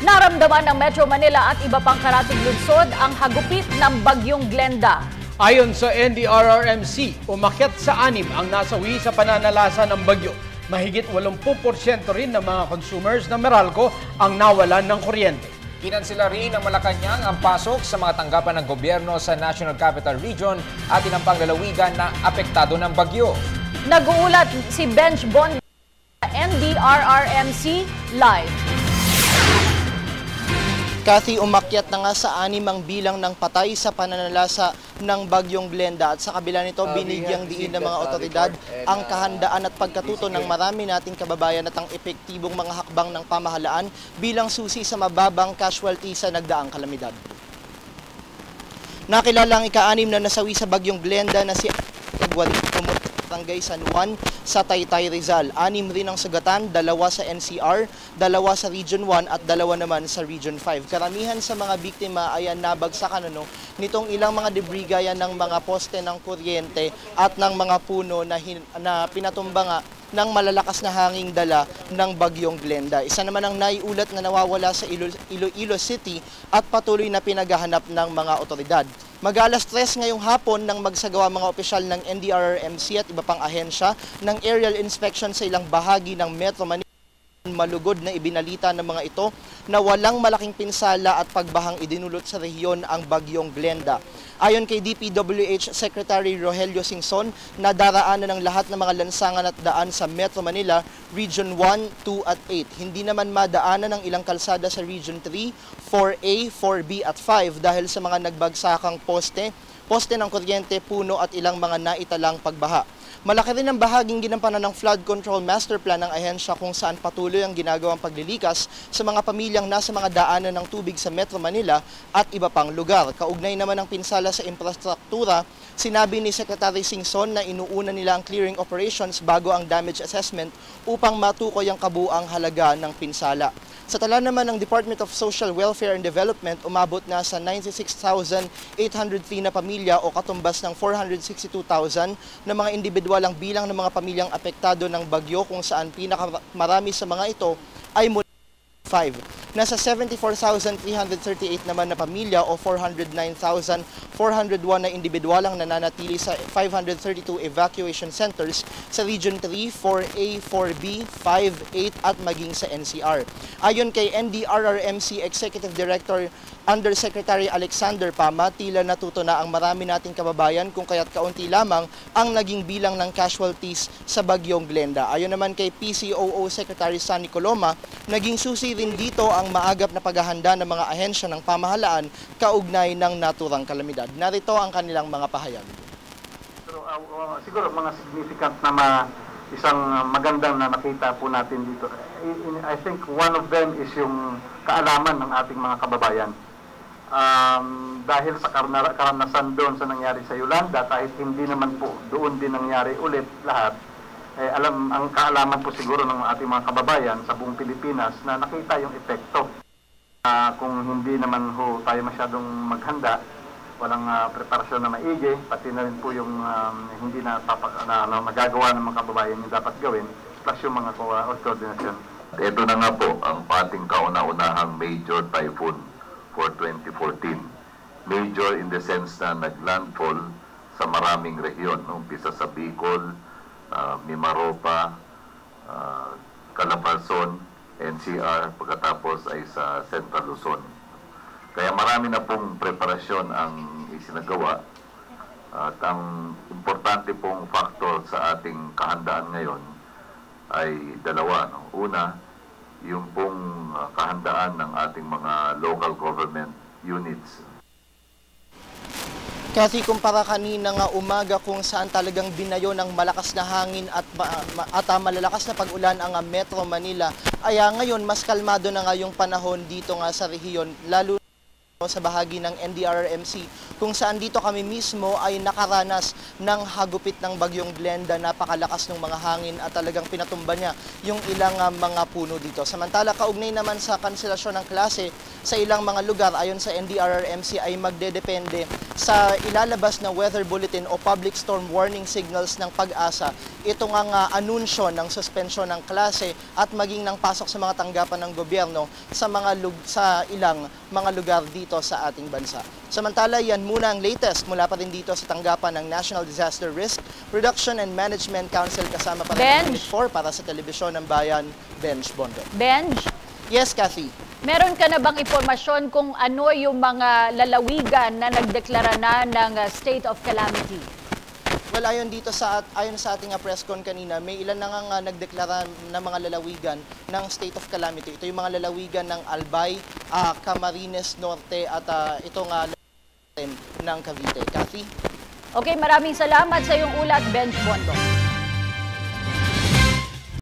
Naramdaman ng Metro Manila at iba pang karatig lungsod ang hagupit ng bagyong Glenda. Ayon sa NDRRMC, umakyat sa 6 ang nasawi sa pananalasa ng bagyo. Mahigit 80% rin ng mga consumers ng Meralco ang nawalan ng kuryente. Kinansela rin ng Malacanang ang pasok sa mga tanggapan ng gobyerno sa National Capital Region at ilang pang lalawigan na apektado ng bagyo. Nag-uulat si Benj Bond NDRRMC Live. Kathy, umakyat na nga sa 6 ang bilang ng patay sa pananalasa ng bagyong Glenda at sa kabila nito binigyang diin ng mga otoridad ang kahandaan at pagkatuto ng marami nating kababayan at ang epektibong mga hakbang ng pamahalaan bilang susi sa mababang casualty sa nagdaang kalamidad. Nakilala ang ika-6 na nasawi sa bagyong Glenda na si Barangay San Juan sa Taytay, Rizal. 6 rin ang sugatan, 2 sa NCR, 2 sa Region 1 at 2 naman sa Region 5. Karamihan sa mga biktima ay nabagsakan nitong ilang mga debris gaya ng mga poste ng kuryente at ng mga puno na pinatumba nga ng malalakas na hanging dala ng bagyong Glenda. Isa naman ang naiulat na nawawala sa Iloilo City at patuloy na pinaghahanap ng mga otoridad. Mag-alas 3 ngayong hapon nang magsagawa mga opisyal ng NDRRMC at iba pang ahensya ng aerial inspection sa ilang bahagi ng Metro Manila. Malugod na ibinalita ng mga ito na walang malaking pinsala at pagbahang idinulot sa rehiyon ang bagyong Glenda. Ayon kay DPWH Secretary Rogelio Singson, nadaraanan ng lahat ng mga lansangan at daan sa Metro Manila, Region 1, 2 at 8. Hindi naman madaanan ng ilang kalsada sa Region 3, 4A, 4B at 5 dahil sa mga nagbagsakang poste ng kuryente, puno at ilang mga naitalang pagbaha. Malaki rin ang bahaging ginampanan ng Flood Control Master Plan ng ahensya kung saan patuloy ang ginagawang paglilikas sa mga pamilyang nasa mga daanan ng tubig sa Metro Manila at iba pang lugar. Kaugnay naman ng pinsala sa infrastruktura, sinabi ni Secretary Singson na inuuna nila ang clearing operations bago ang damage assessment upang matukoy ang kabuuang halaga ng pinsala. Sa tala naman ng Department of Social Welfare and Development, umabot na sa 96,803 na pamilya o katumbas ng 462,000 na mga individual ang bilang ng mga pamilyang apektado ng bagyo kung saan pinakamarami sa mga ito ay mula 5. Nasa 74,338 naman na pamilya o 409,401 na individual ang nananatili sa 532 evacuation centers sa Region 3, 4A, 4B, 5, 8 at maging sa NCR. Ayon kay NDRRMC Executive Director Undersecretary Alexander Pama, tila natuto na ang marami nating kababayan kung kaya't kaunti lamang ang naging bilang ng casualties sa bagyong Glenda. Ayon naman kay PCOO Secretary Sunny Coloma, naging susi rin dito ang maagap na paghahanda ng mga ahensya ng pamahalaan kaugnay ng naturang kalamidad. Narito ang kanilang mga pahayag. Pero, siguro mga significant na isang magandang na nakita po natin dito. I think one of them is yung kaalaman ng ating mga kababayan. Dahil sa karanasan doon sa nangyari sa Yolanda, kahit hindi naman po doon din nangyari ulit lahat, ang kaalaman po siguro ng ating mga kababayan sa buong Pilipinas na nakita yung epekto. Kung hindi naman ho tayo masyadong maghanda, walang preparasyon na maigi, pati na rin po yung hindi na magagawa ng mga kababayan yung dapat gawin, plus yung mga coordination. Ito na nga po ang ating kauna-unahang major typhoon for 2014. Major in the sense na naglandfall sa maraming rehiyon, umpisa sa Bicol, Mimaropa, Calabarzon, NCR, pagkatapos ay sa Central Luzon. Kaya marami na pong preparasyon ang isinagawa at ang importante pong factor sa ating kahandaan ngayon ay dalawa. Una, yung pong kahandaan ng ating mga local government units. Kasi kumpara kanina nga umaga kung saan talagang binayo ng malakas na hangin at malalakas na pag-ulan ang Metro Manila, ay ngayon mas kalmado na nga yung panahon dito nga sa rehiyon, lalo sa bahagi ng NDRRMC kung saan dito kami mismo ay nakaranas ng hagupit ng bagyong Glenda. Napakalakas ng mga hangin at talagang pinatumba niya yung ilang mga puno dito. Samantala, kaugnay naman sa kanselasyon ng klase sa ilang mga lugar ayon sa NDRRMC ay magdedepende sa ilalabas na weather bulletin o public storm warning signals ng Pag-asa. Ito nga anunsyo ng suspensyon ng klase at maging ng pasok sa mga tanggapan ng gobyerno sa ilang mga lugar dito sa ating bansa. Samantala, yan muna ang latest mula pa rin dito sa tanggapan ng National Disaster Risk Reduction and Management Council kasama pa rin Unit 4 para sa Telebisyon ng Bayan, Benj Bondo. Benj, Yes, Kathy. meron ka na bang impormasyon kung ano yung mga lalawigan na nagdeklara na ng state of calamity? Well, ayon sa ating press con kanina, may ilan na nga nagdeklara ng mga lalawigan ng state of calamity. Ito yung mga lalawigan ng Albay, Camarines Norte at ito nga ng Cavite. Kathy? Okay, maraming salamat sa iyong ulat, Benj Bondo.